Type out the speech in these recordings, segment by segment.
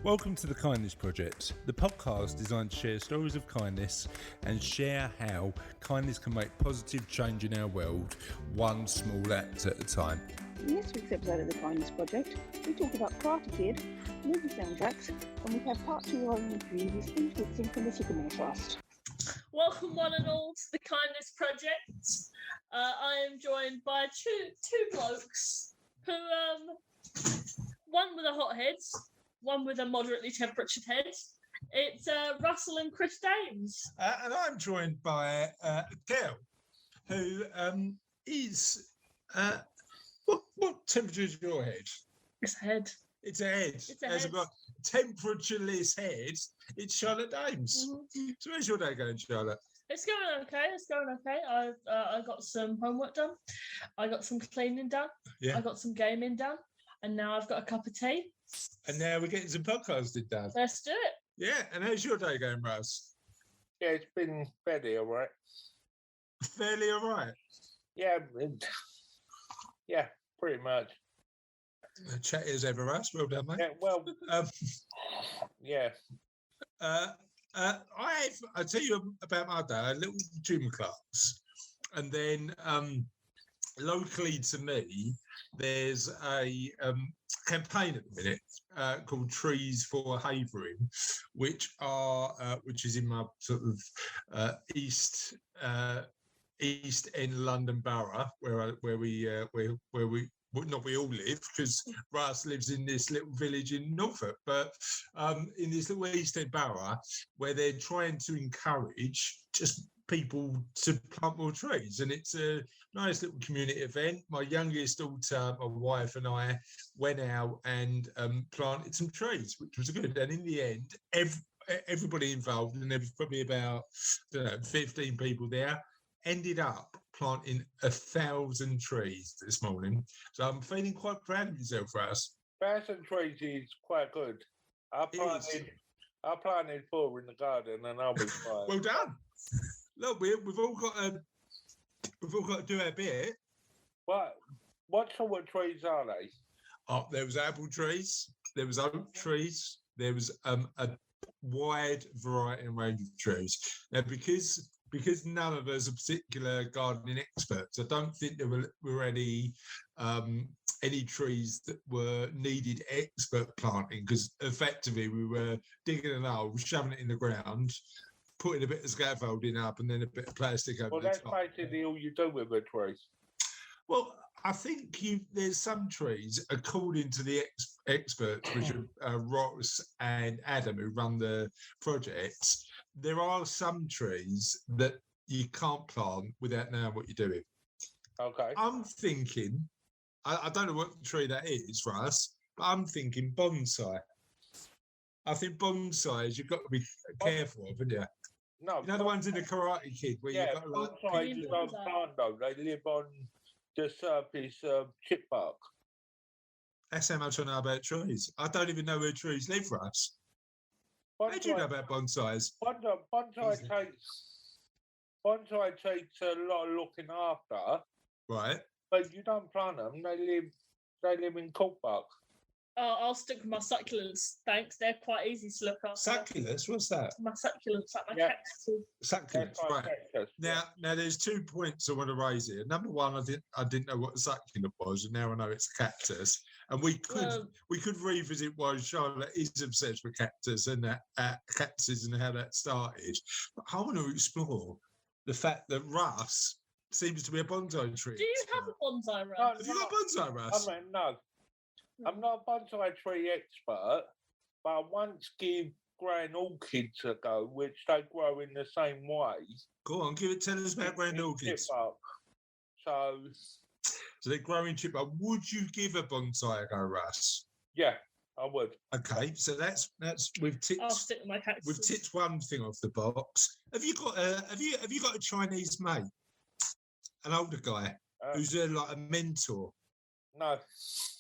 Welcome to the Kindness Project, the podcast designed to share stories of kindness and share how kindness can make positive change in our world, one small act at a time. In this week's episode of the Kindness Project, we talk about Karate Kid, movie soundtracks, and we have part 2 of our interview with Steve Dixon from the Sycamore Trust. Welcome one and all to the Kindness Project. I am joined by two blokes who, one with a hot head, one with a moderately temperatured head. It's Russell and Chris Dames. And I'm joined by a girl who is... What temperature is your head? It's a head. It's a head. It's a temperatureless head. It's Charlotte Dames. Mm-hmm. So where's your day going, Charlotte? It's going okay. I got some homework done. I got some cleaning done. Yeah. I got some gaming done. And now I've got a cup of tea. And now we're getting some podcasting done. Let's do it. Yeah. And how's your day going, Russ? Yeah, it's been fairly all right. Fairly all right? Yeah. Yeah, pretty much. Chatty as ever, Russ. Well done, mate. Yeah, well, yeah. I'll tell you about my day, a little gym class. And then locally to me, there's a campaign at the minute called Trees for Havering, which is in my sort of east end London borough, where we not we all live, because Russ lives in this little village in Norfolk, but in this little east end borough where they're trying to encourage just people to plant more trees, and it's a nice little community event. My youngest daughter, my wife, and I went out and planted some trees, which was good. And in the end, everybody involved, and there was probably about 15 people there, ended up planting 1,000 trees this morning. So I'm feeling quite proud of myself, Russ. 1,000 trees is quite good. I planted 4 in the garden, and I'll be fine. Well done. Look, we've all got to do our bit. What sort of trees are they? Oh, there was apple trees, there was oak trees, there was a wide variety and range of trees. Now, because none of us are particular gardening experts, I don't think there were any trees that were needed expert planting, because effectively we were digging a hole, shoving it in the ground, putting a bit of scaffolding up, and then a bit of plastic over the top. Well, that's basically all you do with the trees. Well, I think there's some trees, according to the experts, which are Ross and Adam, who run the projects, there are some trees that you can't plant without knowing what you're doing. Okay. I'm thinking, I don't know what tree that is, Russ, but I'm thinking bonsai. I think bonsais you've got to be careful of, haven't you? No. You know the ones in the Karate Kid where you've got to like... bonsais you don't plant though. They live on the surface of chip bark. That's how much I know about trees. I don't even know where trees live, Russ. How do you know about bonsais? Bonsai takes a lot of looking after. Right. But you don't plant them. They live in cork bark. I'll stick with my succulents, thanks. They're quite easy to look after. Succulents? What's that? My succulents, like my cactuses. Succulents, right. Cactus, now, there's 2 points I want to raise here. Number one, I didn't know what a succulent was, and now I know it's a cactus. And we could revisit why Charlotte is obsessed with cactuses and how that started. But I want to explore the fact that Russ seems to be a bonsai tree. Do you have a bonsai, Russ? Have you got a bonsai, Russ? I mean, no. I'm not a bonsai tree expert, but I once gave growing orchids a go, which they grow in the same way. Go on, tell us about growing orchids. So they grow in chip bark. Would you give a bonsai a go, Russ? Yeah, I would. Okay, so that's we've ticked. I'll stick with my cactus. We've ticked one thing off the box. Have you got a Chinese mate, an older guy who's like a mentor? No.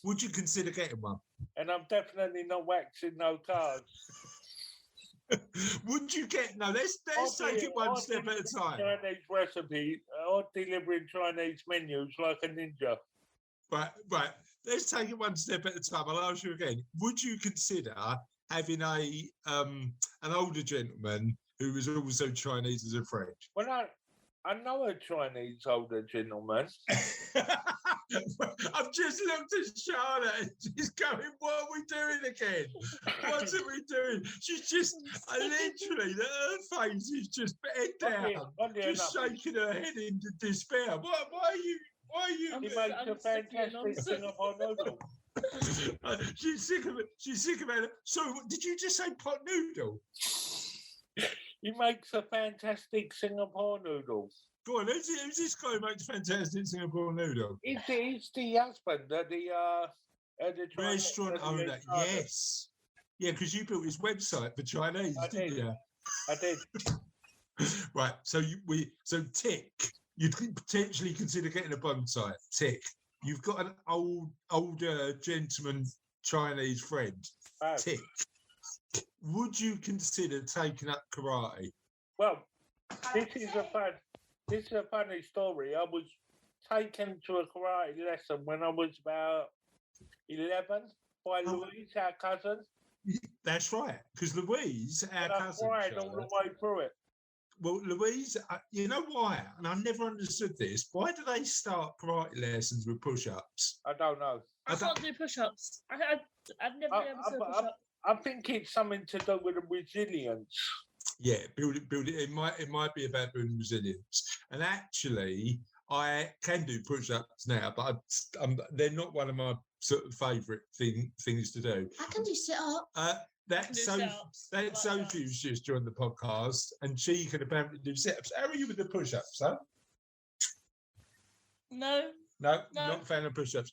Would you consider getting one? And I'm definitely not waxing no cars. Would you get... No, let's take it one step at a time. Chinese recipe, or delivering Chinese menus like a ninja. Right. Let's take it one step at a time. I'll ask you again. Would you consider having an older gentleman who was also Chinese as a friend? Well, I know a Chinese older gentleman. I've just looked at Charlotte and she's going, what are we doing again? What are we doing? She's just, literally, her face is just head down, just shaking her head in despair. Why are you? He makes a fantastic Singapore noodle. She's sick of it. She's sick of it. So, did you just say pot noodle? He makes a fantastic Singapore noodle. Go on, who's this guy who makes fantastic Singapore noodle? He's the husband at the restaurant owner. Yes. Yeah, because you built his website for Chinese, didn't you? I did. Right. So tick. You'd potentially consider getting a bonsai. Tick. You've got an older gentleman Chinese friend. Tick. Would you consider taking up karate? Well, this is a funny story. I was taken to a karate lesson when I was about 11 by Louise, our cousin. That's right, because Louise, our cousin, I cried all the way through it. Well, Louise, you know why? And I never understood this. Why do they start karate lessons with push-ups? I don't know. I can't do push-ups. I've never been able to do push-ups. I think it's something to do with the resilience. Yeah, build it. It might be about building resilience. And actually, I can do push-ups now, but they're not one of my sort of favourite things to do. I can do sit-ups. Sophie's just joined the podcast, and she can apparently do sit-ups. How are you with the push-ups, huh? No, not a fan of push-ups.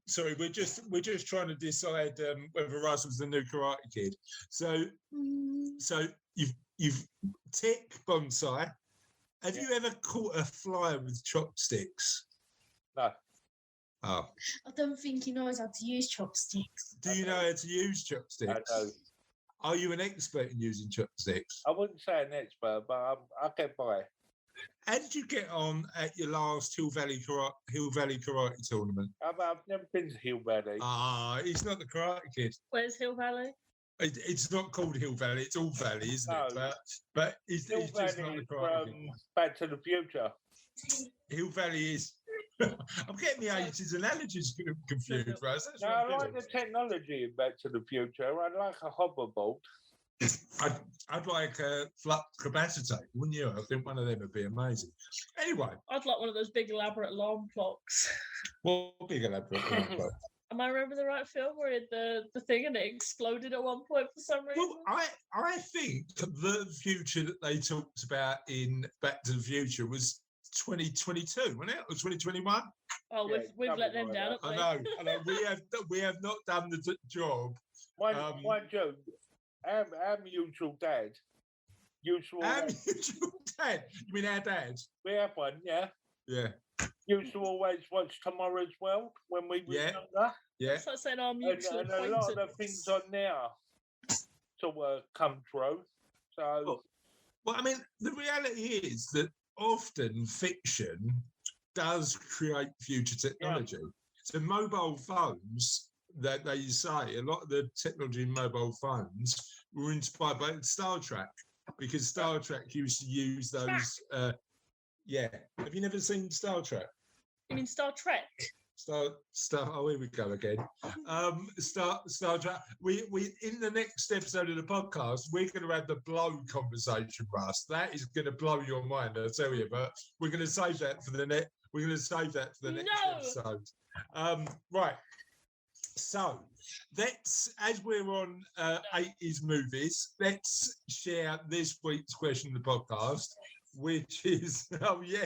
Sorry, we're just trying to decide whether Russ was the new Karate Kid. So you've tick bonsai. Have you ever caught a fly with chopsticks? No. Oh. I don't think he knows how to use chopsticks. Do you know how to use chopsticks? I know. Are you an expert in using chopsticks? I wouldn't say an expert, but I get by. How did you get on at your last Hill Valley Karate tournament? I've never been to Hill Valley. He's not the Karate Kid. Where's Hill Valley? It's not called Hill Valley. It's all Valley, isn't it? But he's Hill just Valley not the is Karate Kid. Back to the Future. Hill Valley is. I'm getting the ages and allergies confused, Russ. No, I like the technology in Back to the Future. I'd like a hoverboard. I'd like a flux capacitor, wouldn't you? I think one of them would be amazing. Anyway. I'd like one of those big elaborate alarm clocks. What big elaborate alarm clock? Am I remember the right film where the thing and it exploded at one point for some reason? Well, I think the future that they talked about in Back to the Future was 2022, wasn't it? Or 2021? Oh, we've let them down. I know. We have not done the job. One joke. Our mutual dad. Our mutual dad? You mean our dad? We have one, yeah. Yeah. Used to always watch Tomorrow's World when we were younger. Yeah. It's like saying our mutual and a lot of the things on there to come true. So. Well, I mean, the reality is that often fiction does create future technology. Yeah. So mobile phones, that they say, a lot of the technology in mobile phones were inspired by Star Trek, because Star Trek used to use those. Have you never seen Star Trek? You mean Star Trek? Star. Oh, here we go again. Star Trek. We in the next episode of the podcast, we're going to have the blow conversation, Russ. That is going to blow your mind, I tell you. But we're going to save that for the next. We're going to save that for the next episode. Right. So let's, as we're on 80s movies, let's share this week's question of the podcast, which is,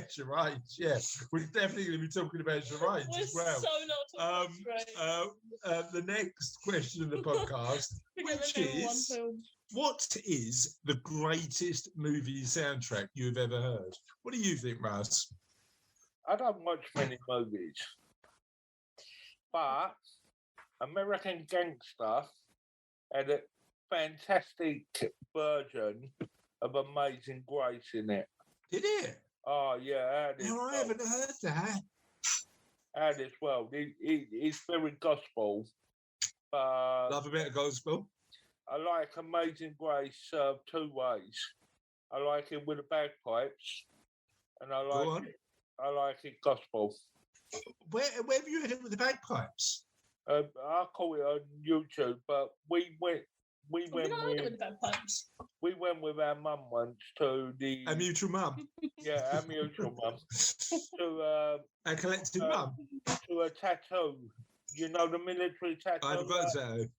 charades. Yeah, we're definitely going to be talking about charades as well. So not talking about the next question of the podcast, which is, what is the greatest movie soundtrack you've ever heard? What do you think, Russ? I don't watch many movies, but American Gangster had a fantastic version of Amazing Grace in it. Did it? Oh, yeah. No, I haven't heard that. And as well. It's very gospel. Love a bit of gospel. I like Amazing Grace 2 ways. I like it with the bagpipes, and I like it gospel. Where have you heard it with the bagpipes? I call it on YouTube, but we went with the bagpipes. We went with our mum once to the a mutual mum. Yeah, our mutual mum to a collective mum to a tattoo. You know, the military tattoo. I've got a tattoo.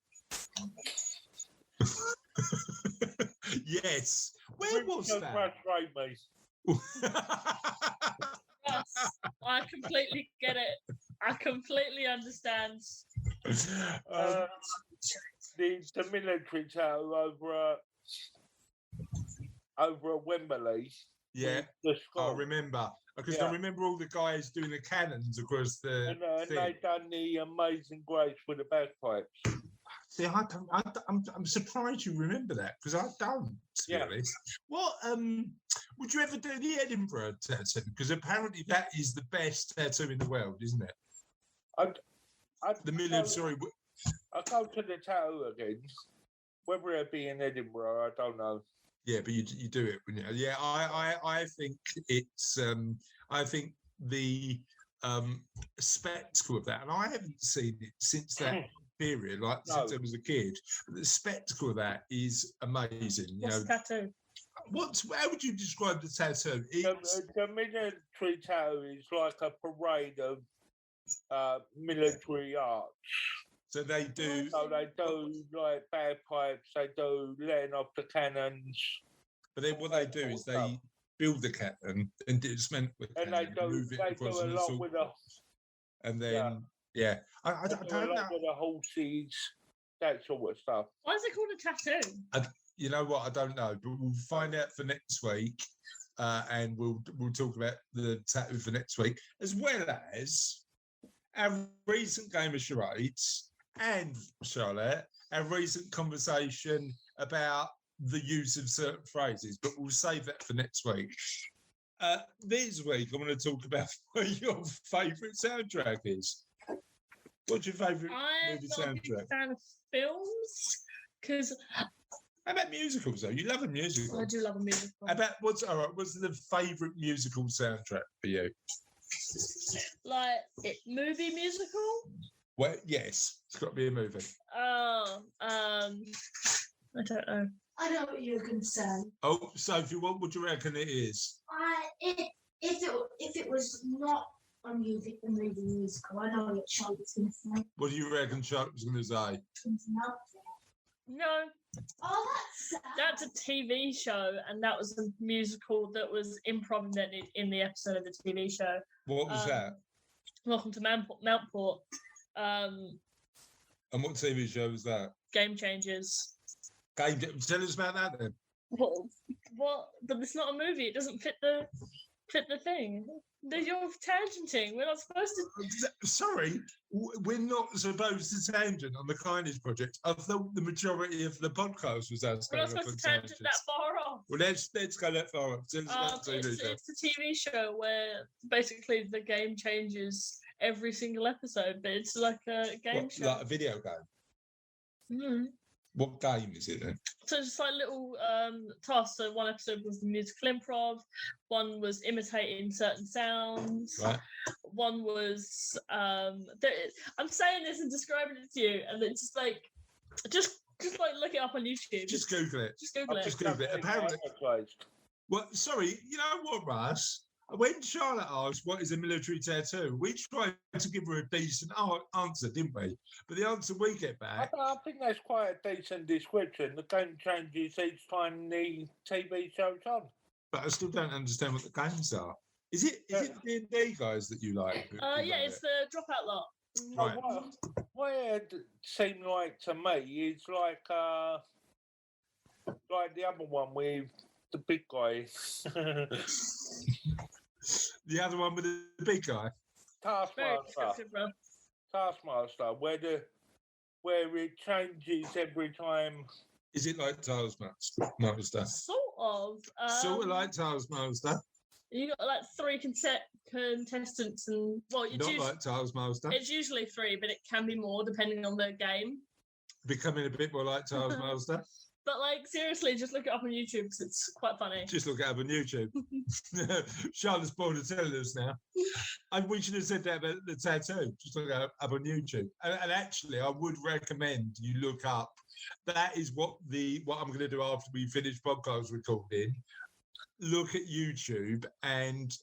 Yes. Where was that? Frustrate me. Yes, I completely get it. I completely understand. The military tattoo over at Wembley. Yeah, I remember. Because I remember all the guys doing the cannons across the and they done the Amazing Grace with the bagpipes. See, I'm surprised you remember that, because I don't, to be honest. What, would you ever do the Edinburgh tattoo? Because apparently that is the best tattoo in the world, isn't it? I go to the tattoo again. Whether it be in Edinburgh, I don't know. Yeah, but you do it, wouldn't you? Yeah, I think it's I think the spectacle of that, and I haven't seen it since that period, since I was a kid. But the spectacle of that is amazing. What's the tattoo? How would you describe the tattoo? The military tattoo is like a parade of military arts. So they do. So they do like bagpipes. They do letting off the cannons. But then what they do is they build the cannon and dismantle the cannon and move it across a lot with the. And then I don't know. With the horses, that sort of stuff. Why is it called a tattoo? You know what? I don't know, but we'll find out for next week, and we'll talk about the tattoo for next week, as well as our recent game of charades. And Charlotte, our recent conversation about the use of certain phrases, but we'll save that for next week. This week, I'm going to talk about what your favourite soundtrack is. What's your favourite movie soundtrack? I'm not a fan of films, because... How about musicals, though? You love a musical. I do love a musical. What's the favourite musical soundtrack for you? Movie musical? Well, yes, it's got to be a movie. Oh, I don't know. I know what you're concerned. Oh, Sophie, what would you reckon it is? If it was not a movie musical, I know what Charlotte's going to say. What do you reckon Charlotte was going to say? No. Oh, that's sad. That's a TV show, and that was a musical that was improv in the episode of the TV show. What was that? Welcome to Mountport. And what TV show was that? Game Changers. Tell us about that then. What? But it's not a movie. It doesn't fit the thing. You're tangenting. We're not supposed to. Sorry, we're not supposed to tangent on the Kindness Project. I thought the majority of the podcast was us. We're not supposed to tangent that far off. Well, let's go that far off. It's a TV show where basically the game changes every single episode, but it's like a game show. Like a video game? Mm. What game is it then? So it's just like little tasks. So one episode was the musical improv, one was imitating certain sounds, right. One was I'm saying this and describing it to you, and it's just like look it up on YouTube. Just Google it. Just Google it. Apparently. Well, sorry, you know what, Russ? When Charlotte asked what is a military tattoo, we tried to give her a decent answer, didn't we? But the answer we get back... I think that's quite a decent description. The game changes each time the TV show's on. But I still don't understand what the games are. Is it D&D guys that you like? It's the Dropout lot. Right. What it seemed like to me is like the other one with the big guy. The other one with the big guy. Taskmaster, where it changes every time. Is it like Taskmaster? Sort of. Sort of like Taskmaster. You got like 3 contestants, and like Taskmaster. It's usually 3, but it can be more depending on the game. becoming a bit more like Charles Master. But like seriously, just look it up on YouTube because it's quite funny. Just look it up on YouTube. Charlotte's bored of telling us now. We should have said that about the tattoo. Just look it up on YouTube. And actually, I would recommend you look up. That is what I'm going to do after we finish podcast recording. Look at YouTube and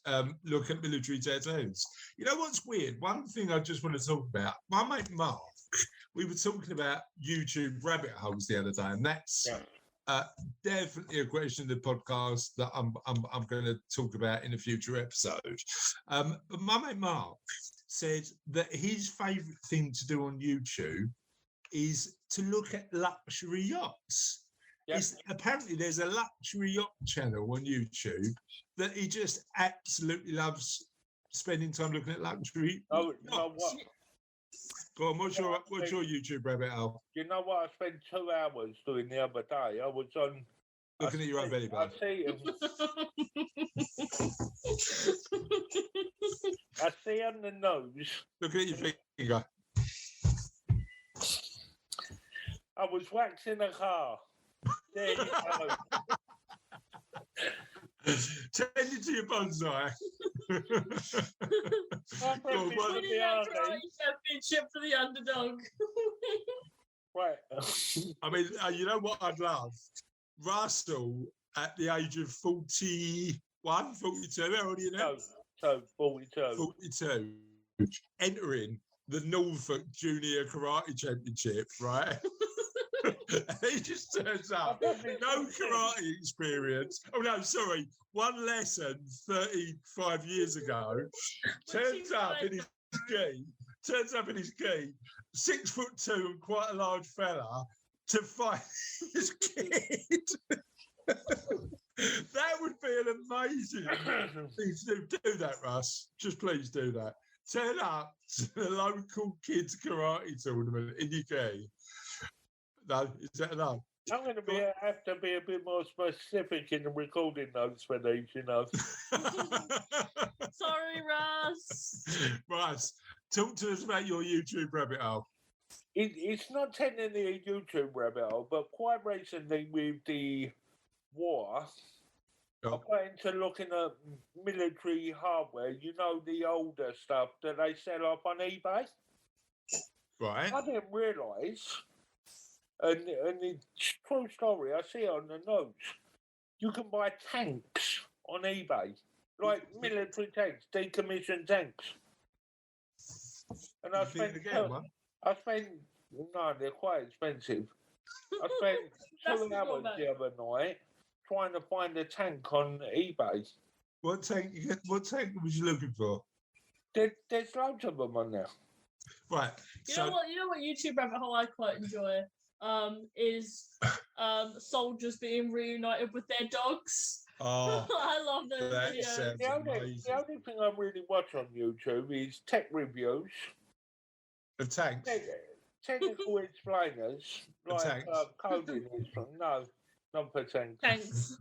look at military tattoos. You know what's weird? One thing I just want to talk about. My mate Mark, we were talking about YouTube rabbit holes the other day, and that's definitely a question of the podcast that I'm going to talk about in a future episode. But my mate Mark said that his favourite thing to do on YouTube is to look at luxury yachts. Yep. Apparently, there's a luxury yacht channel on YouTube that he just absolutely loves spending time looking at luxury. Oh, you know what? Go on, what's your YouTube rabbit hole? You know what I spent 2 hours doing the other day? I was on... Looking at your own belly button. I see on the nose. Looking at your finger. I was waxing a car. There you go. Tending to your bonsai. Winning that karate championship for the underdog. Right. I mean, you know what I'd love? Russell at the age of 41, 42, how old are you now? So 42. 42. Entering the Norfolk Junior Karate Championship, right? He just turns up, no karate experience. Oh no, sorry, one lesson 35 years ago. Turns up in his gi, 6'2" and quite a large fella to fight his kid. That would be an amazing thing to do. Do that, Russ. Just please do that. Turn up to the local kids karate tournament in your gi. No, is that enough? I'm going to have to be a bit more specific in the recording notes for these, you know. Sorry, Russ. Russ, talk to us about your YouTube rabbit hole. It's not technically a YouTube rabbit hole, but quite recently with the war, I got into looking at military hardware. You know, the older stuff that they sell off on eBay? Right. I didn't realise... And it's true story, I see it on the notes. You can buy tanks on eBay, like military tanks, decommissioned tanks. And I spent, no, they're quite expensive. I spent 2 hours the other night trying to find a tank on eBay. What tank was you looking for? There's loads of them on there. Right. You know what YouTube rabbit hole I quite enjoy? Is soldiers being reunited with their dogs. Oh, I love those videos. The only thing I really watch on YouTube is tech reviews. Of tanks? Technical explainers. Like coding explainers. No, not for tanks. Tanks.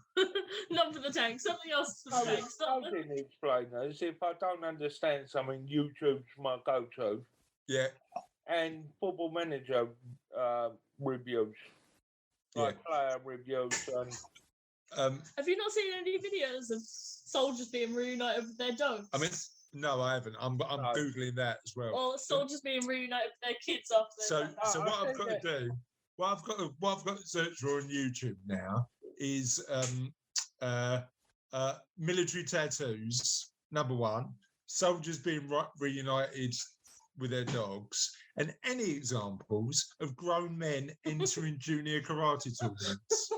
Not for the tanks. Something else for the tanks. Coding explainers. If I don't understand something, YouTube's my go-to. Yeah. And Football Manager reviews, like player reviews. And have you not seen any videos of soldiers being reunited with their dogs? I mean, no, I haven't. I'm googling that as well. Or soldiers being reunited with their kids after. So what I've got to do, what I've got to search for on YouTube now is military tattoos. Number one, soldiers being reunited with their dogs, and any examples of grown men entering junior karate tournaments.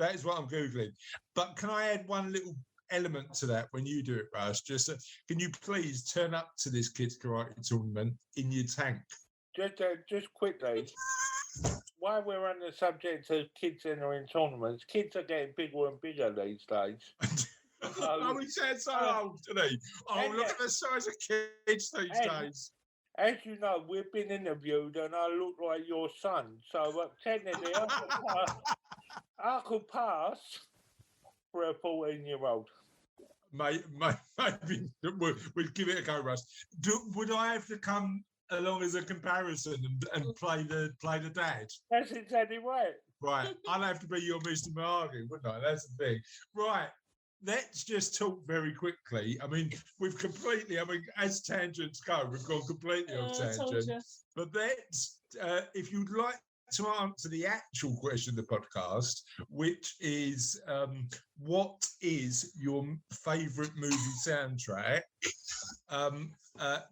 That is what I'm googling. But can I add one little element to that when you do it, Russ? Just can you please turn up to this kids karate tournament in your tank? Just quickly, while we're on the subject of kids entering tournaments, kids are getting bigger and bigger these days. Oh, he said so old, didn't he? Oh, look at the size of kids these days. As you know, we've been interviewed and I look like your son. So technically, I could pass for a 14-year-old. Maybe we'll give it a go, Russ. Would I have to come along as a comparison and play the dad. That's exactly right. Right, I'll have to be your Mr. Mahoney, wouldn't I? That's the thing. Right, let's just talk very quickly. I mean, as tangents go, we've gone completely off tangent. But let's, if you'd like to answer the actual question of the podcast, which is, what is your favourite movie soundtrack?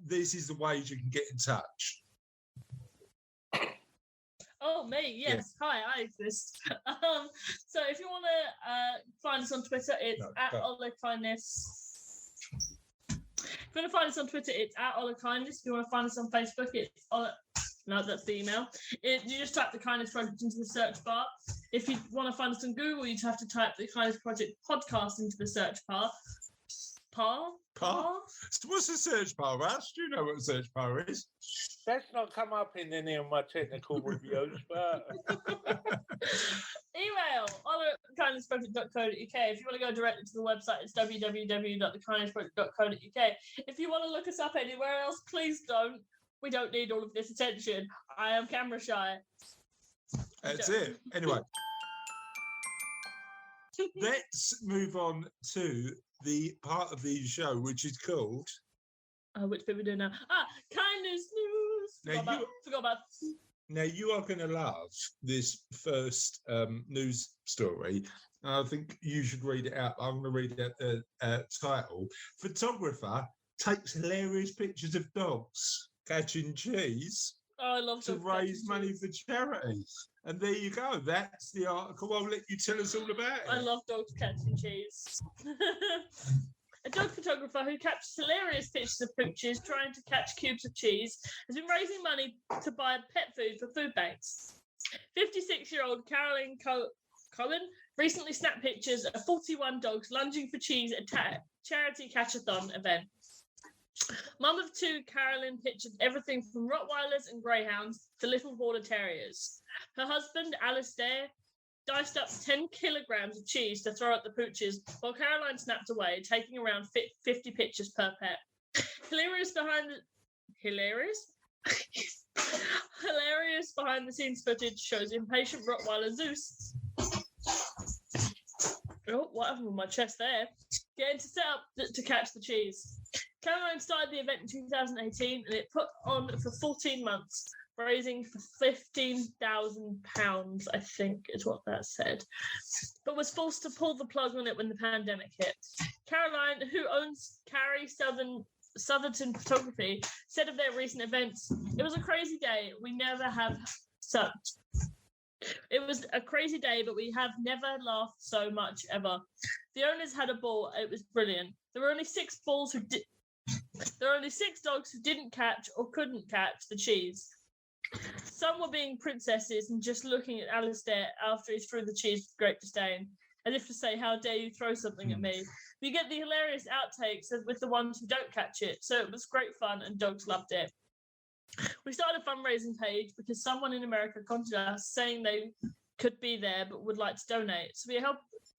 This is the ways you can get in touch. Oh, me, yes. Yeah. Hi, I exist. So if you want to find us on Twitter, it's @OlaKindness. If you want to find us on Twitter, it's @OlaKindness. If you want to find us on Facebook, it's no, that's the email. You just type the Kindness Project into the search bar. If you want to find us on Google, you'd have to type the Kindness Project podcast into the search bar. What's a search bar, Russ? Do you know what a search bar is? That's not come up in any of my technical reviews, but email kindnessproject.co.uk. If you want to go directly to the website, it's www.thekindnessproject.co.uk. If you want to look us up anywhere else, please don't. We don't need all of this attention. I am camera shy. That's it. Anyway, let's move on to the part of the show which is called. Which bit we do now? Kindness news. Forgot about. Now you are going to love this first news story. I think you should read it out. I'm going to read out the title. Photographer takes hilarious pictures of dogs catching cheese I love to raise money for charity. And there you go. That's the article. I'll let you tell us all about it. I love dogs catching cheese. A dog photographer who captures hilarious pictures of pooches trying to catch cubes of cheese has been raising money to buy pet food for food banks. 56-year-old Carolyn Cohen recently snapped pictures of 41 dogs lunging for cheese at a charity catch-a-thon event. Mum of two, Carolyn pictured everything from Rottweilers and Greyhounds to little Border Terriers. Her husband, Alistair, diced up 10 kilograms of cheese to throw at the pooches, while Caroline snapped away, taking around 50 pictures per pet. Hilarious behind the scenes footage shows impatient Rottweiler Zeus. Oh, what happened with my chest there? Getting to set up to catch the cheese. Caroline started the event in 2018 and it put on for 14 months, raising for £15,000, I think is what that said, but was forced to pull the plug on it when the pandemic hit. Caroline, who owns Carrie Southerton Photography, said of their recent events, "It was a crazy day. We never have such. It was a crazy day, but we have never laughed so much ever. The owners had a ball. It was brilliant. There were only 6 dogs who didn't catch or couldn't catch the cheese. Some were being princesses and just looking at Alistair after he threw the cheese with great disdain, as if to say, how dare you throw something at me. We get the hilarious outtakes with the ones who don't catch it, so it was great fun and dogs loved it. We started a fundraising page because someone in America contacted us saying they could be there but would like to donate. So we're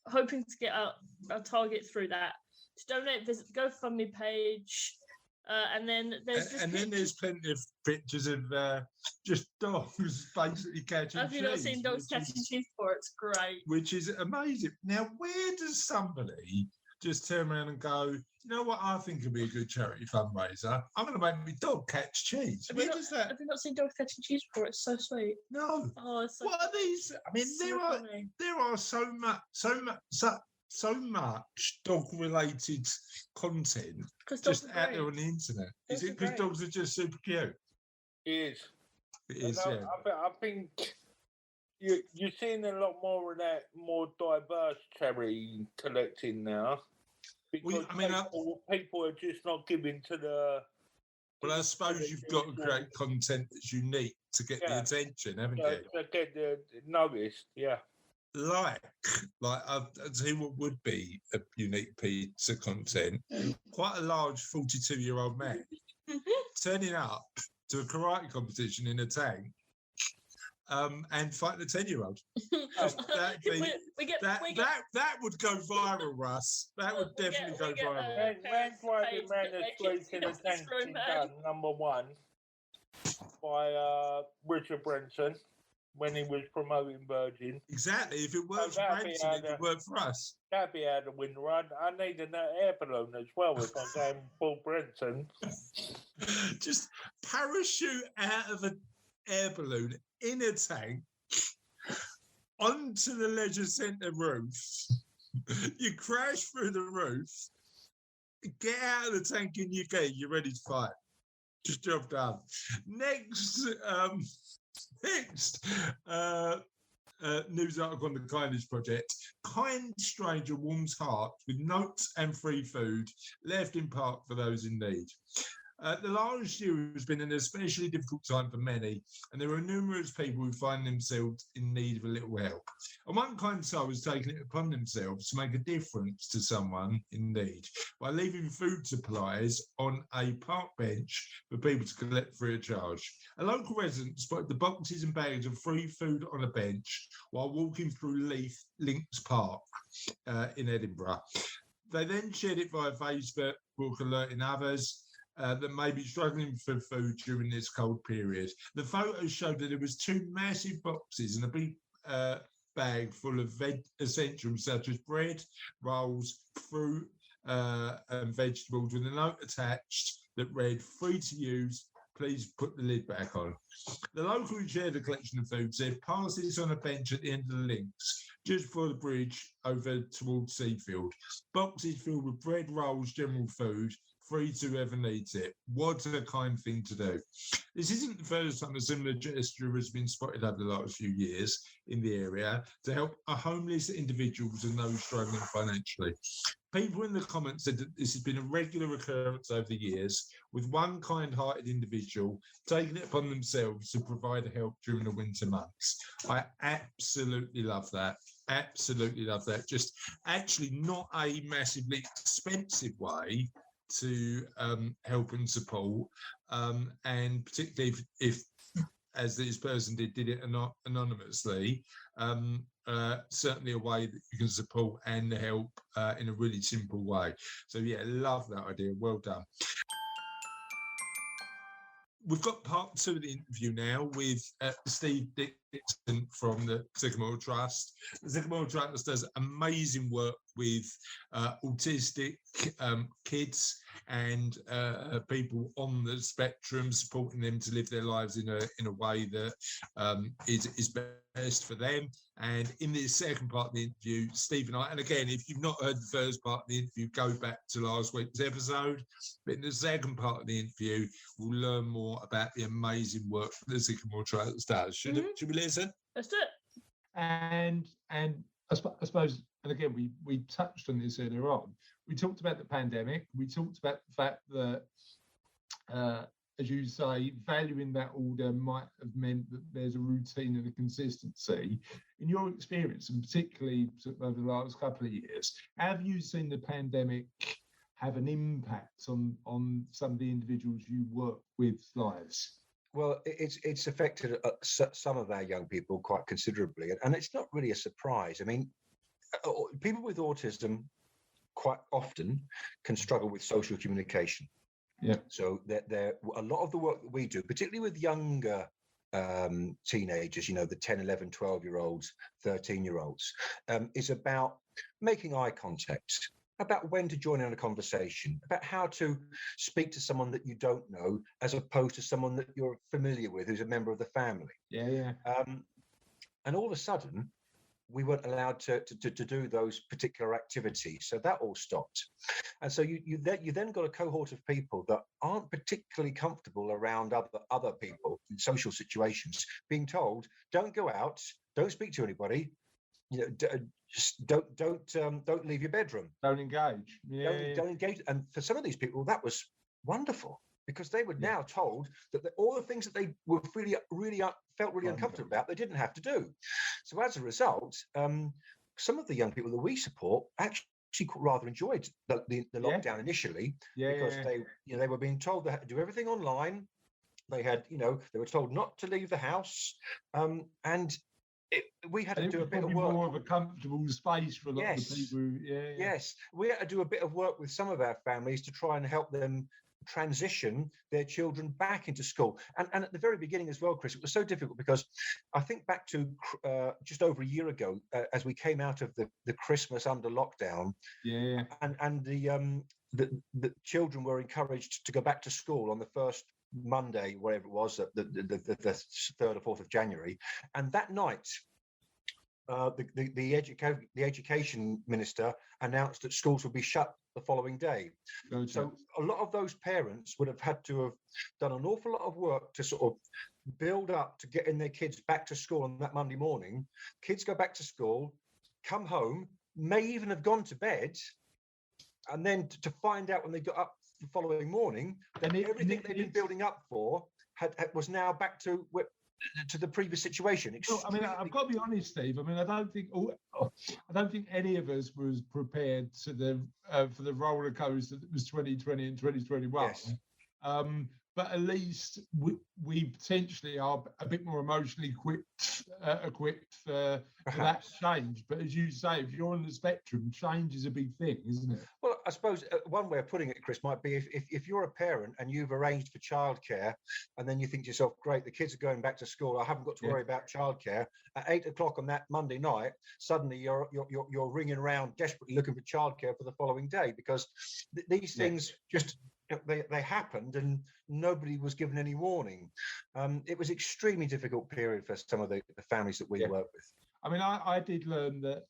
hoping to get our target through that. To donate, visit the GoFundMe page. And then there's plenty of pictures of just dogs basically catching cheese. Have you not seen dogs catching cheese before? It's great. Which is amazing. Now, where does somebody just turn around and go, you know what, I think would be a good charity fundraiser? I'm going to make my dog catch cheese. Have you not seen dogs catching cheese before? It's so sweet. No. Oh, it's so what are these? I mean, there are so much dog-related content just out there on the internet. Is it because dogs are just super cute? It is. It is, yeah. I think you're seeing a lot more of that, more diverse charity collecting now. Because people are just not giving to the... Well, I suppose you've got to create content that's unique to get the attention, haven't you? To get noticed, yeah. Like I'll tell you what would be a unique piece of content. Quite a large 42-year-old man turning up to a karate competition in a tank and fighting a 10-year-old. That would go viral, Russ. That would definitely go viral. Man driving around the streets in a tank is done, number one. by Richard Branson when he was promoting Virgin. Exactly. If it works So for that'd be Branson, it how would work for us. That'd be out the window. I need an air balloon as well if I'm going full Branson. Just parachute out of an air balloon in a tank onto the leisure centre roof. You crash through the roof, get out of the tank in your gate, you're ready to fight. Just job done. Next news article on the Kindness Project. Kind stranger warms heart with notes and free food left in park for those in need. The last year has been an especially difficult time for many, and there are numerous people who find themselves in need of a little help. And one kind soul has taken it upon themselves to make a difference to someone in need by leaving food supplies on a park bench for people to collect free of charge. A local resident spotted the boxes and bags of free food on a bench while walking through Links Park in Edinburgh. They then shared it via Facebook, alerting others that may be struggling for food during this cold period. The photos showed that there was 2 massive boxes and a big bag full of essentials such as bread, rolls, fruit and vegetables with a note attached that read, "Free to use, please put the lid back on." The local who shared the collection of food said, "Pass this on a bench at the end of the links, just before the bridge over towards Seafield. Boxes filled with bread, rolls, general food, free to whoever needs it." What a kind thing to do. This isn't the first time a similar gesture has been spotted over the last few years in the area to help homeless individuals and those struggling financially. People in the comments said that this has been a regular occurrence over the years, with one kind-hearted individual taking it upon themselves to provide help during the winter months. I absolutely love that. Absolutely love that. Just actually not a massively expensive way to help and support, and particularly if as this person did it anonymously, certainly a way that you can support and help in a really simple way. So yeah, love that idea. Well done. We've got part 2 of the interview now with Steve Dixon from the Sycamore Trust. The Sycamore Trust does amazing work with autistic kids and people on the spectrum, supporting them to live their lives in a way that is best for them. And in the second part of the interview, Steve and I, and again, if you've not heard the first part of the interview, go back to last week's episode. But in the second part of the interview, we'll learn more about the amazing work that the Sycamore Trust does. Should we listen? Let's do it. And I suppose, and again, we touched on this earlier on. We talked about the pandemic. We talked about the fact that, as you say, valuing that order might have meant that there's a routine and a consistency. In your experience, and particularly over the last couple of years, have you seen the pandemic have an impact on some of the individuals you work with lives? Well, it's affected some of our young people quite considerably, and it's not really a surprise. I mean, people with autism quite often can struggle with social communication. Yeah. So there a lot of the work that we do, particularly with younger teenagers, the 10, 11, 12-year-olds, 13-year-olds, is about making eye contact, about when to join in a conversation, about how to speak to someone that you don't know, as opposed to someone that you're familiar with, who's a member of the family. Yeah. And all of a sudden, we weren't allowed to do those particular activities. So that all stopped. And so you then got a cohort of people that aren't particularly comfortable around other people in social situations, being told, don't go out, don't speak to anybody, just don't leave your bedroom. Don't engage. Don't engage. And for some of these people, that was wonderful, because they were now told that all the things that they were felt really uncomfortable about, they didn't have to do. So as a result, some of the young people that we support actually rather enjoyed the lockdown initially, because they were being told they had to do everything online. They had, they were told not to leave the house, and we had to do a bit of work. More of a comfortable space for a lot of people. Yes, we had to do a bit of work with some of our families to try and help them transition their children back into school. And at the very beginning as well, Chris, it was so difficult because I think back to just over a year ago, as we came out of the Christmas under lockdown, and the children were encouraged to go back to school on the first Monday, whatever it was, the 3rd or 4th of January, and that night. The education minister announced that schools would be shut the following day. Okay. So a lot of those parents would have had to have done an awful lot of work to sort of build up to getting their kids back to school on that Monday morning. Kids go back to school, come home, may even have gone to bed, and then to find out when they got up the following morning that everything they'd been building up for was now back to the previous situation. Well, I mean, I've got to be honest, Steve. I mean, I don't think any of us was prepared to for the roller coaster that was 2020 and 2021. Yes. But at least we potentially are a bit more emotionally equipped for that change. But as you say, if you're on the spectrum, change is a big thing, isn't it? Well, I suppose one way of putting it, Chris, might be if you're a parent and you've arranged for childcare, and then you think to yourself, great, the kids are going back to school, I haven't got to worry about childcare. At 8 o'clock on that Monday night, suddenly you're ringing around desperately looking for childcare for the following day, because these things just they happened and nobody was given any warning. It was extremely difficult period for some of the families that we work with. I mean, I did learn that,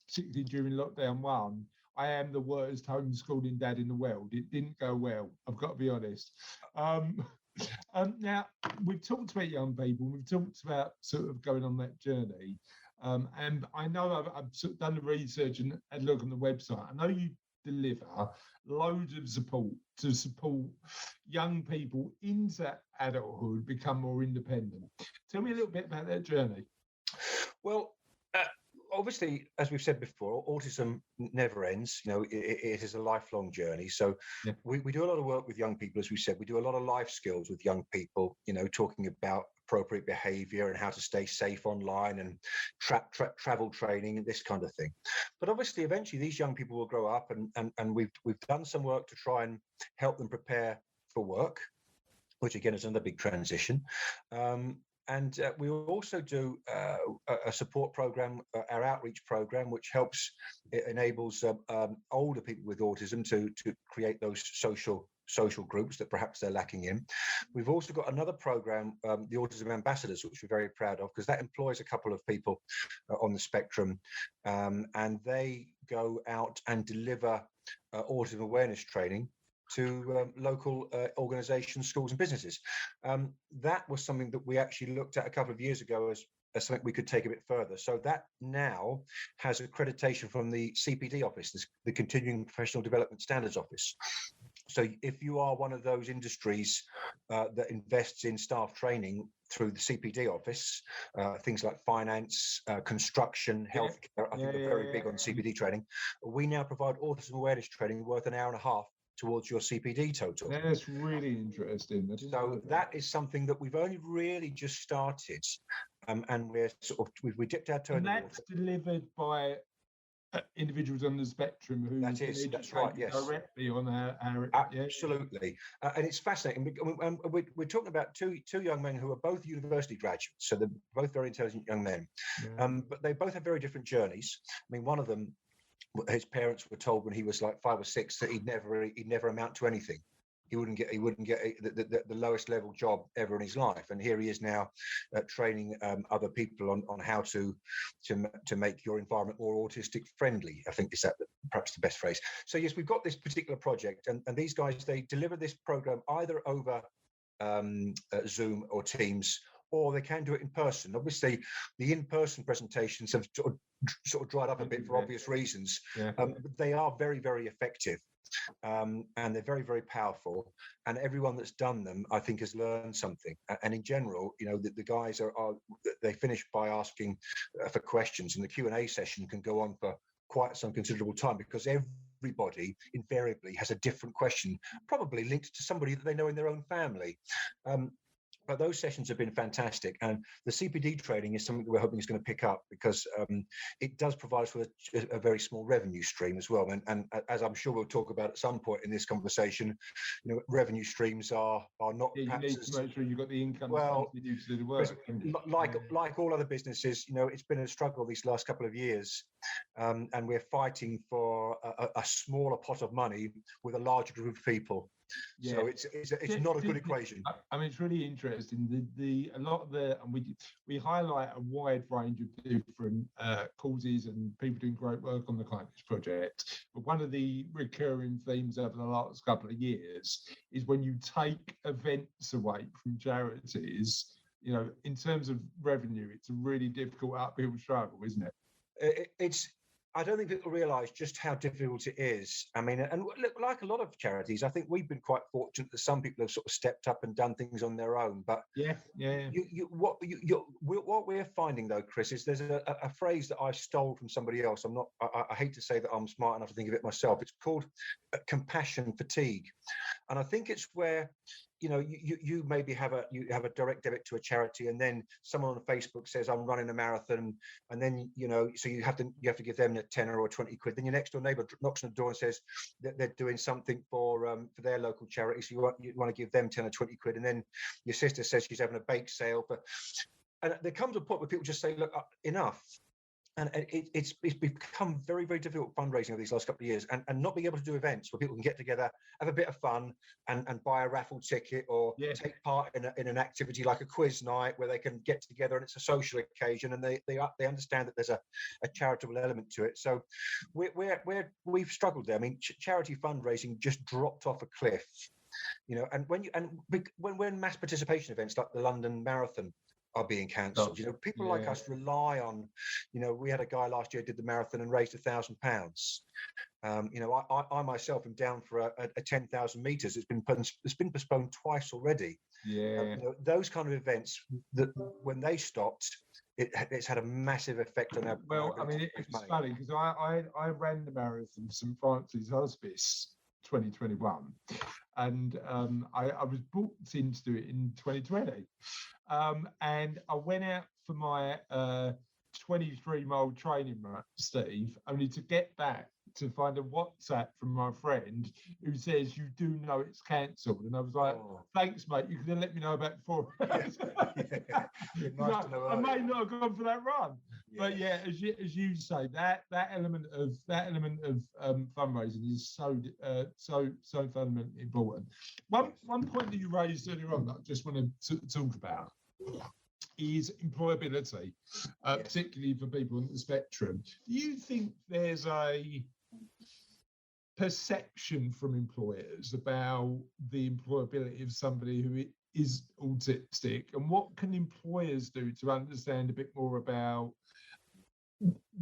particularly during lockdown 1, I am the worst homeschooling dad in the world. It didn't go well, I've got to be honest. Now, we've talked about young people, we've talked about sort of going on that journey. And I know I've sort of done the research and had a look on the website. I know you deliver loads of support to support young people into adulthood become more independent. Tell me a little bit about that journey. Well, obviously, as we've said before, autism never ends. You know, it is a lifelong journey. So we do a lot of work with young people, as we said. We do a lot of life skills with young people, you know, talking about appropriate behavior and how to stay safe online and travel training and this kind of thing. But obviously, eventually, these young people will grow up, and we've done some work to try and help them prepare for work, which again is another big transition. And we also do a support program, our outreach program, which enables older people with autism to create those social groups that perhaps they're lacking in. We've also got another program, the Autism Ambassadors, which we're very proud of, because that employs a couple of people on the spectrum, and they go out and deliver autism awareness training to local organizations, schools and businesses. That was something that we actually looked at a couple of years ago as something we could take a bit further. So that now has accreditation from the CPD office, the Continuing Professional Development Standards Office. So if you are one of those industries that invests in staff training through the CPD office, things like finance, construction, healthcare, I think they're very big on CPD training. We now provide autism awareness training worth an hour and a half towards your CPD total. That's really interesting. So that is something that we've only really just started, and we're sort of we dipped our toe in the water. That's delivered by individuals on the spectrum who that's right, yes, directly on our absolutely. And it's fascinating. We're talking about two young men who are both university graduates, so they're both very intelligent young men, but they both have very different journeys. I mean, one of them, his parents were told when he was like 5 or 6 that he'd never amount to anything. He wouldn't get the lowest level job ever in his life, and here he is now training other people on how to make your environment more autistic friendly. I think is that perhaps the best phrase. So yes, we've got this particular project, and these guys, they deliver this program either over Zoom or Teams, or they can do it in person. Obviously, the in-person presentations have sort of dried up a bit for obvious reasons. But they are very, very effective. And they're very, very powerful, and everyone that's done them, I think, has learned something. And in general, you know, the guys they finish by asking for questions, and the Q&A session can go on for quite some considerable time, because everybody invariably has a different question, probably linked to somebody that they know in their own family. But those sessions have been fantastic, and the CPD training is something that we're hoping is going to pick up because it does provide us with a very small revenue stream as well. And as I'm sure we'll talk about at some point in this conversation, revenue streams are not. Yeah, you need to make sure you've got the income well, to do the work. Like all other businesses, it's been a struggle these last couple of years, and we're fighting for a smaller pot of money with a larger group of people. Yeah. So it's not a good equation. I mean, it's really interesting. A lot of and we highlight a wide range of different causes and people doing great work on the Kindness Project. But one of the recurring themes over the last couple of years is when you take events away from charities, in terms of revenue, it's a really difficult uphill struggle, isn't it? I don't think people realise just how difficult it is. I mean, and look, like a lot of charities, I think we've been quite fortunate that some people have sort of stepped up and done things on their own. But what we're finding though, Chris, is there's a phrase that I stole from somebody else. I hate to say that I'm smart enough to think of it myself. It's called compassion fatigue, and I think it's where you maybe have a direct debit to a charity, and then someone on Facebook says I'm running a marathon, and then so you have to give them a tenner or 20 quid. Then your next door neighbour knocks on the door and says that they're doing something for their local charity, so you want to give them 10 or 20 quid, and then your sister says she's having a bake sale and there comes a point where people just say, look, enough. And it's become very, very difficult fundraising over these last couple of years, and not being able to do events where people can get together, have a bit of fun, and buy a raffle ticket or take part in an activity like a quiz night where they can get together and it's a social occasion, and they understand that there's a charitable element to it. So we've struggled there. I mean, charity fundraising just dropped off a cliff, and when mass participation events like the London Marathon are being cancelled. People like us rely on, we had a guy last year did the marathon and raised £1,000. I myself am down for a 10,000 meters. It's been postponed twice already. Those kind of events that when they stopped, it's had a massive effect on our. Well, I mean, it's funny because I ran the marathon St Francis Hospice 2021, and I was booked in to do it in 2020. And I went out for my 23-mile training run, Steve, only to get back to find a WhatsApp from my friend who says, you do know it's cancelled. And I was like, thanks, mate. You could have let me know about before. Nice I may not have gone for that run. But as you say, that element of fundraising is so fundamentally important. One point that you raised earlier on that I just want to talk about is employability, particularly for people on the spectrum. Do you think there's a perception from employers about the employability of somebody who is autistic, and what can employers do to understand a bit more about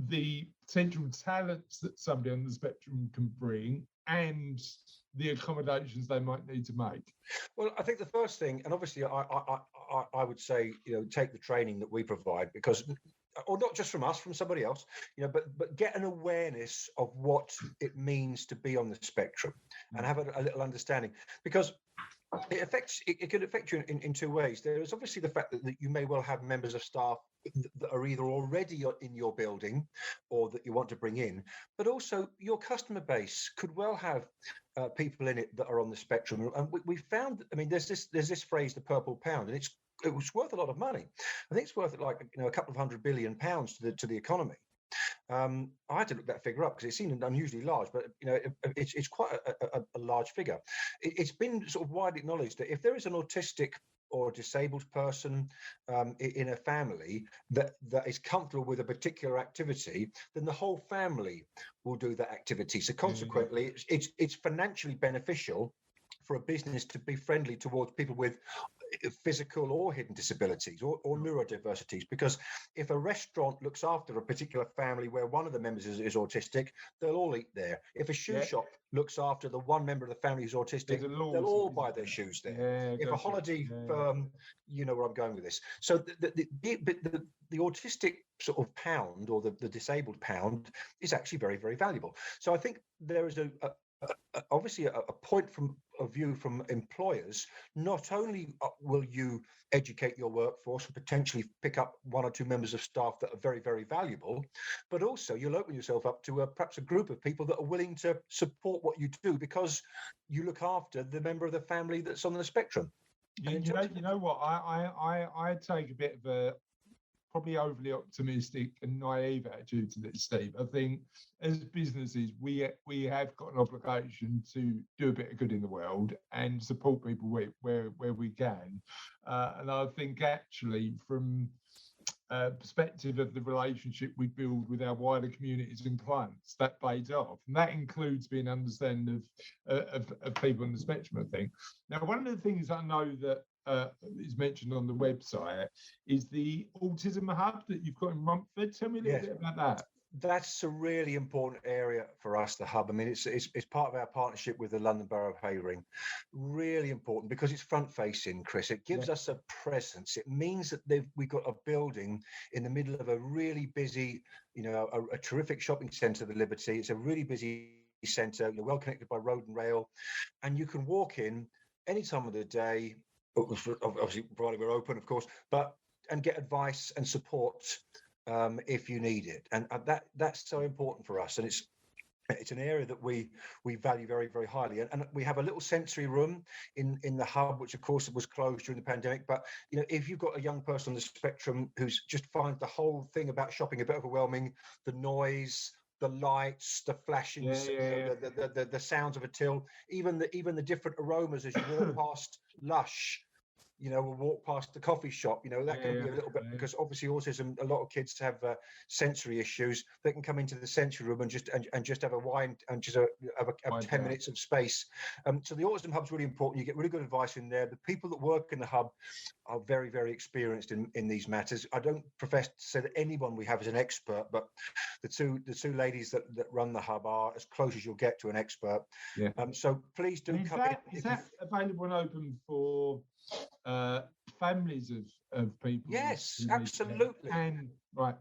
the potential talents that somebody on the spectrum can bring and the accommodations they might need to make? Well, I think the first thing, and obviously I would say, take the training that we provide, because, or not just from us, from somebody else, but get an awareness of what it means to be on the spectrum and have a little understanding, because it could affect you in two ways. There is obviously the fact that you may well have members of staff that are either already in your building or that you want to bring in, but also your customer base could well have people in it that are on the spectrum. And we found, I mean, there's this phrase, the purple pound, and it was worth a lot of money. I think it's worth like a couple of £100 billion to the economy. I had to look that figure up because it seemed unusually large, but it's quite a large figure. It's been sort of widely acknowledged that if there is an autistic or disabled person in a family that is comfortable with a particular activity, then the whole family will do that activity. So consequently, it's financially beneficial for a business to be friendly towards people with physical or hidden disabilities or neurodiversities, because if a restaurant looks after a particular family where one of the members is autistic, they'll all eat there. If a shoe shop looks after the one member of the family who's autistic, they'll all buy their shoes there. If a holiday firm, you know where I'm going with this. So the autistic sort of pound, or the disabled pound, is actually very, very valuable. So I think there is obviously a point of view from employers. Not only will you educate your workforce and potentially pick up one or two members of staff that are very, very valuable, but also you'll open yourself up to perhaps a group of people that are willing to support what you do because you look after the member of the family that's on the spectrum. You know what? I take a bit of a probably overly optimistic and naive attitude to this, Steve. I think as businesses, we have got an obligation to do a bit of good in the world and support people where we can. And I think actually from perspective of the relationship we build with our wider communities and clients, that pays off, and that includes being understanding of people on the spectrum, I think. Now, one of the things I know that is mentioned on the website is the autism hub that you've got in Romford. Tell me a little bit about that. That's a really important area for us, the hub. I mean, it's part of our partnership with the London Borough of Havering. Really important because it's front facing, Chris. It gives us a presence. It means that we've got a building in the middle of a really busy, a terrific shopping centre, the Liberty. It's a really busy centre, well connected by road and rail, and you can walk in any time of the day, obviously provided we're open, of course, and get advice and support if you need it, and that's so important for us, and it's an area that we value very, very highly, and we have a little sensory room in the hub, which of course was closed during the pandemic. But if you've got a young person on the spectrum who's just finds the whole thing about shopping a bit overwhelming, the noise, the lights, the flashing, the sounds of a till, even the different aromas as you walk past Lush, we'll walk past the coffee shop, that can be a little bit, because obviously autism, a lot of kids have sensory issues. They can come into the sensory room and just have a wine and just have 10 minutes of space. So the autism hub's really important. You get really good advice in there. The people that work in the hub are very, very experienced in these matters. I don't profess to say that anyone we have is an expert, but the two ladies that run the hub are as close as you'll get to an expert. So please do come in. Is that available and open for families of people? Yes, absolutely. And right,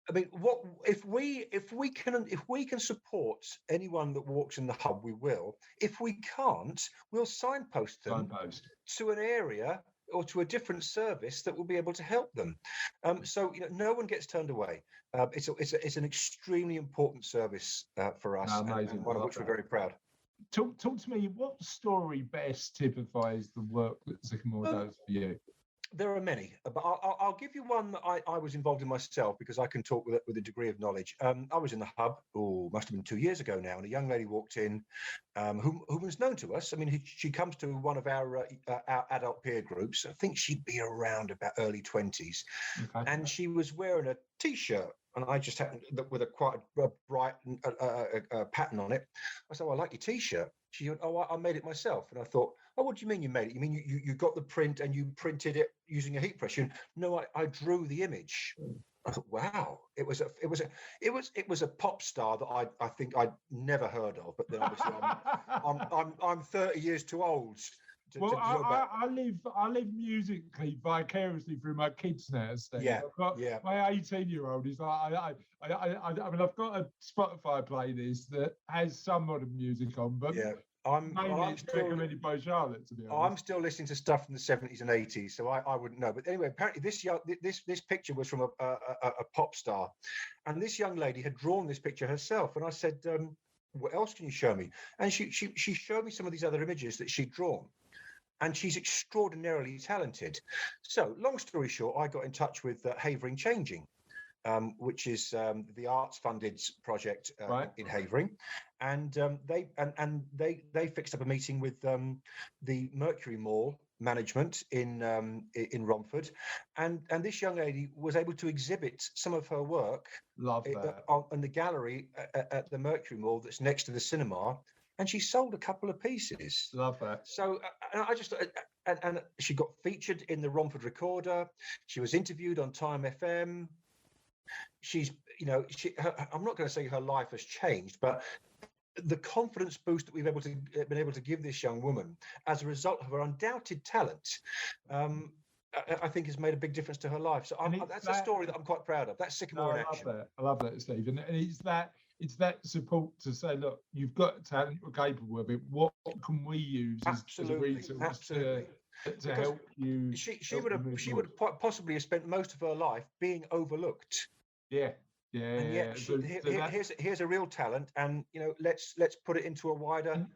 I mean, what if we can support anyone that walks in the hub, we will. If we can't, we'll signpost them to an area or to a different service that will be able to help them. So no one gets turned away. It's an extremely important service for us, and one of which we're very proud. Talk to me, what story best typifies the work that Sycamore does for you? There are many, but I'll give you one that I was involved in myself, because I can talk with a degree of knowledge. I was in the hub, must have been 2 years ago now, and a young lady walked in who was known to us. I mean, she comes to one of our adult peer groups. I think she'd be around about early 20s. Okay. And she was wearing a T-shirt. And I just happened with quite a bright pattern on it. I said, "Oh, I like your T-shirt." She went, "Oh, I made it myself." And I thought, "Oh, what do you mean you made it? You mean you got the print and you printed it using a heat press?" No, I drew the image. I thought, wow, it was a pop star that I think I'd never heard of. But then obviously I'm 30 years too old. I live musically vicariously through my kids now, Steve. My 18-year-old is like, I mean, I've got a Spotify playlist that has some modern music on, but I'm still recommended by Charlotte, to be honest. I'm still listening to stuff from the 70s and 80s, so I wouldn't know. But anyway, apparently this picture was from a pop star, and this young lady had drawn this picture herself. And I said, "What else can you show me?" And she showed me some of these other images that she'd drawn. And she's extraordinarily talented. So, long story short, I got in touch with Havering Changing, which is the arts-funded project in Havering, and they fixed up a meeting with the Mercury Mall management in Romford, and this young lady was able to exhibit some of her work in the gallery at the Mercury Mall that's next to the cinema. And she sold a couple of pieces. Love that. So I just and she got featured in the Romford Recorder. She was interviewed on Time FM. She's, I'm not going to say her life has changed, but the confidence boost that we've been able to give this young woman as a result of her undoubted talent, I think has made a big difference to her life. So that's a story that I'm quite proud of. That's Sycamore in action. I love that, Steve. And it's it's that support to say, look, you've got talent, you're capable of it. What can we use as a resource to help you? She would quite possibly have spent most of her life being overlooked. Yeah. And yet, here's a real talent, and let's put it into a wider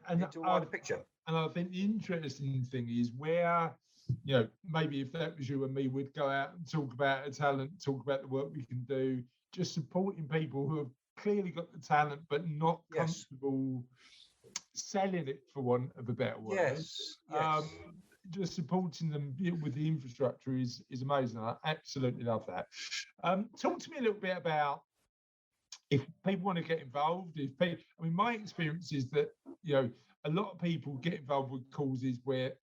picture. And I think the interesting thing is where, maybe if that was you and me, we'd go out and talk about a talent, talk about the work we can do, just supporting people who have clearly got the talent but not comfortable selling it, for want of a better word. Yes. Just supporting them with the infrastructure is amazing. I absolutely love that. Talk to me a little bit about if people want to get involved. My experience is that a lot of people get involved with causes where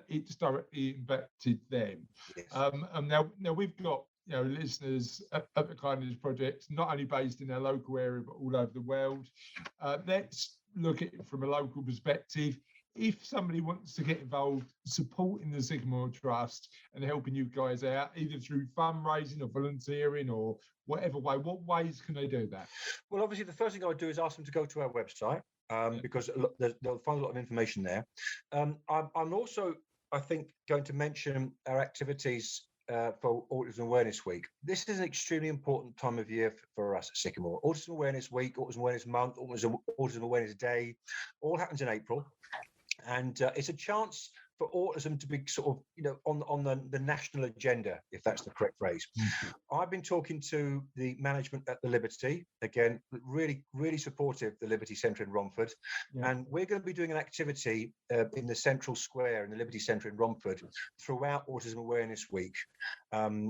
it's directly impacted them. Yes. And now we've got listeners at the Kindness Project, not only based in our local area but all over the world. Let's look at it from a local perspective. If somebody wants to get involved supporting the Sycamore Trust and helping you guys out, either through fundraising or volunteering or whatever way, what ways can they do that? Well, obviously, the first thing I would do is ask them to go to our website because they'll find a lot of information there. I'm also, I think, going to mention our activities for Autism Awareness Week. This is an extremely important time of year for us at Sycamore. Autism Awareness Week, Autism Awareness Month, Autism Awareness Day, all happens in April. And it's a chance for autism to be sort of, on the national agenda, if that's the correct phrase. Mm-hmm. I've been talking to the management at the Liberty, again, really, really supportive, the Liberty Centre in Romford. Yeah. And we're going to be doing an activity in the Central Square in the Liberty Centre in Romford throughout Autism Awareness Week.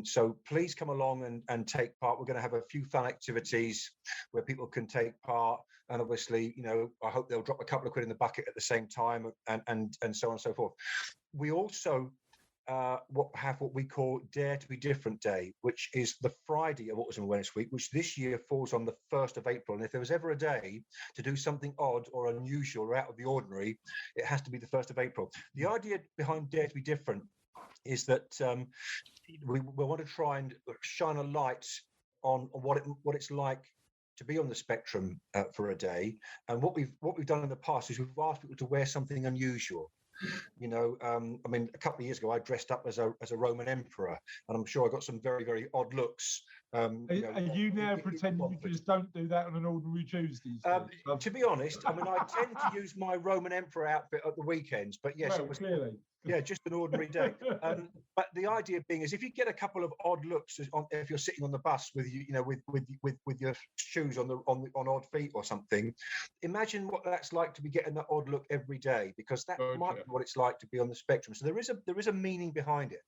So please come along and take part. We're going to have a few fun activities where people can take part. And obviously, I hope they'll drop a couple of quid in the bucket at the same time and so on and so forth. We also have what we call Dare to be Different Day, which is the Friday of Autism Awareness Week, which this year falls on the 1st of April. And if there was ever a day to do something odd or unusual or out of the ordinary, it has to be the 1st of April. The idea behind Dare to be Different is that we want to try and shine a light on what it's like to be on the spectrum for a day. And what we've done in the past is we've asked people to wear something unusual. A couple of years ago, I dressed up as a Roman emperor, and I'm sure I got some very, very odd looks. Are you now pretending you just don't do that on an ordinary Tuesday? To be honest, I tend to use my Roman emperor outfit at the weekends, but yes, it was clearly. Yeah, just an ordinary day. But the idea being is, if you get a couple of odd looks, if you're sitting on the bus with with your shoes on odd feet or something, imagine what that's like to be getting that odd look every day, because that might be what it's like to be on the spectrum. So there is a meaning behind it.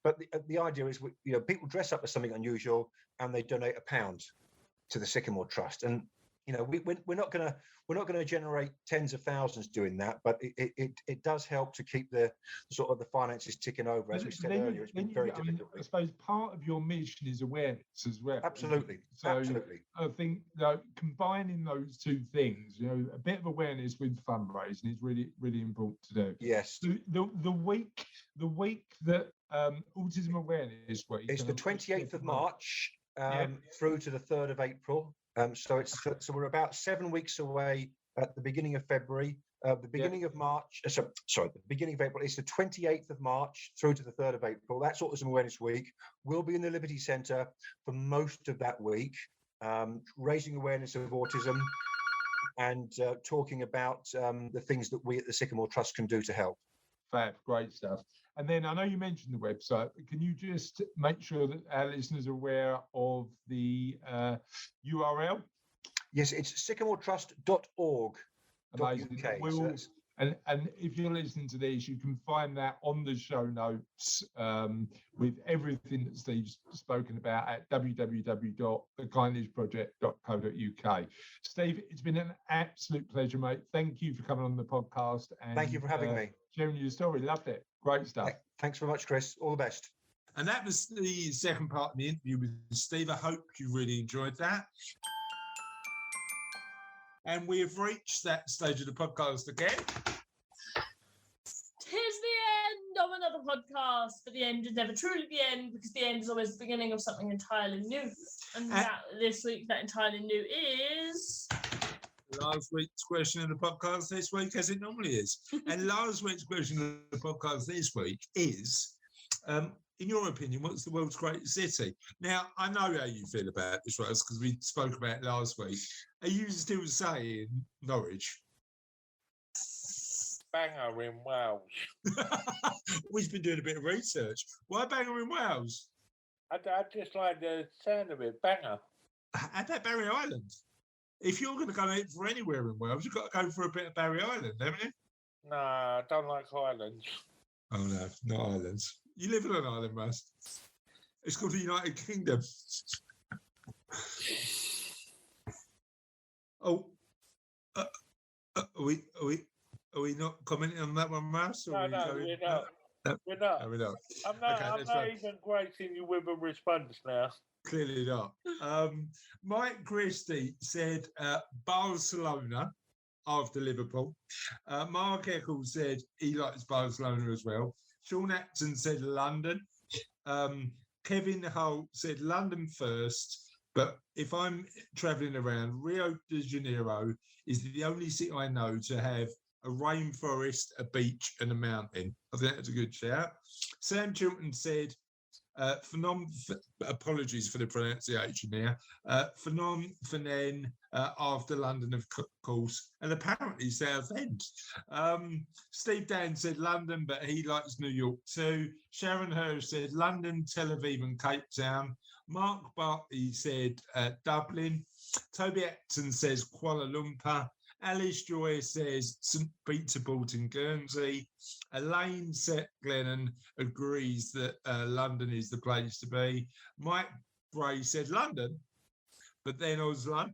But the idea is, people dress up as something unusual and they donate £1 to the Sycamore Trust. And we're not going to generate tens of thousands doing that, but it does help to keep the sort of the finances ticking over. As we said earlier, it's been very difficult. I suppose part of your mission is awareness as well. Absolutely. So absolutely. I think combining those two things, a bit of awareness with fundraising is really, really important to do. Yes. The week that Autism Awareness Week is the 28th of March through to the 3rd of April. So we're about 7 weeks away at the beginning of February. The beginning of March, the beginning of April is the 28th of March through to the 3rd of April. That's Autism Awareness Week. We'll be in the Liberty Centre for most of that week, raising awareness of autism and talking about the things that we at the Sycamore Trust can do to help. Fab, great stuff. And then I know you mentioned the website. Can you just make sure that our listeners are aware of the URL? Yes, it's sycamoretrust.org. Amazing. And if you're listening to this, you can find that on the show notes with everything that Steve's spoken about at www.thekindnessproject.co.uk. Steve, it's been an absolute pleasure, mate. Thank you for coming on the podcast. And thank you for having me. Sharing your story. Loved it. Great stuff. Thanks very much, Chris. All the best. And that was the second part of the interview with Steve. I hope you really enjoyed that. And we have reached that stage of the podcast again. 'Tis the end of another podcast, but the end is never truly the end, because the end is always the beginning of something entirely new. And this week, that entirely new is last week's question of the podcast this week, as it normally is. And last week's question of the podcast this week is, in your opinion, what's the world's greatest city? Now, I know how you feel about this, Rose, because we spoke about it last week. Are you still saying Norwich? Bangor in Wales. We've been doing a bit of research. Why Bangor in Wales? I just like the sound of it, Bangor. How about Barry Island? If you're going to go out for anywhere in Wales, you've got to go for a bit of Barry Island, haven't you? No, I don't like islands. Oh, no, not islands. You live on an island, Russ. It's called the United Kingdom. Oh, are we not commenting on that one, Russ? No, we're not. We're not. No, we're not. I'm not even gracing you with a response now. Clearly not. Mike Christie said Barcelona after Liverpool. Mark Eccles said he likes Barcelona as well. Sean Atson said London. Kevin Holt said London first. But if I'm travelling around, Rio de Janeiro is the only city I know to have a rainforest, a beach, and a mountain. I think that's a good shout. Sam Chilton said, apologies for the pronunciation here, Phnom Penh after London, of course, and apparently Southend. Steve Dan said London, but he likes New York too. Sharon Hurst said London, Tel Aviv, and Cape Town. Mark Bartley said Dublin. Toby Acton says Kuala Lumpur. Alice Joy says St Peterborough in Guernsey. Elaine Glennon agrees that London is the place to be. Mike Bray said London, but then Oslo.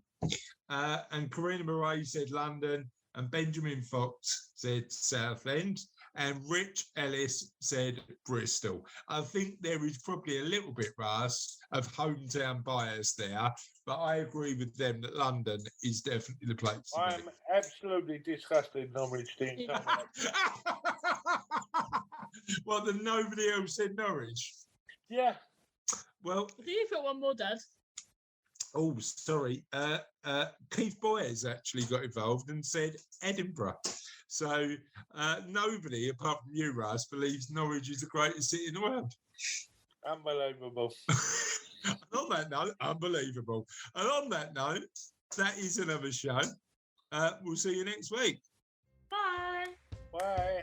And Karina Murray said London. And Benjamin Fox said Southend. And Rich Ellis said Bristol. I think there is probably a little bit, Russ, of hometown bias there, but I agree with them that London is definitely the place to I'm absolutely disgusted, Norwich team. Well, then nobody else said Norwich. Yeah. Well, Do you feel one more, Dad? Oh, sorry. Keith Boyers actually got involved and said Edinburgh. So nobody, apart from you, Russ, believes Norwich is the greatest city in the world. Unbelievable. And on that note, unbelievable. And on that note, that is another show. We'll see you next week. Bye. Bye.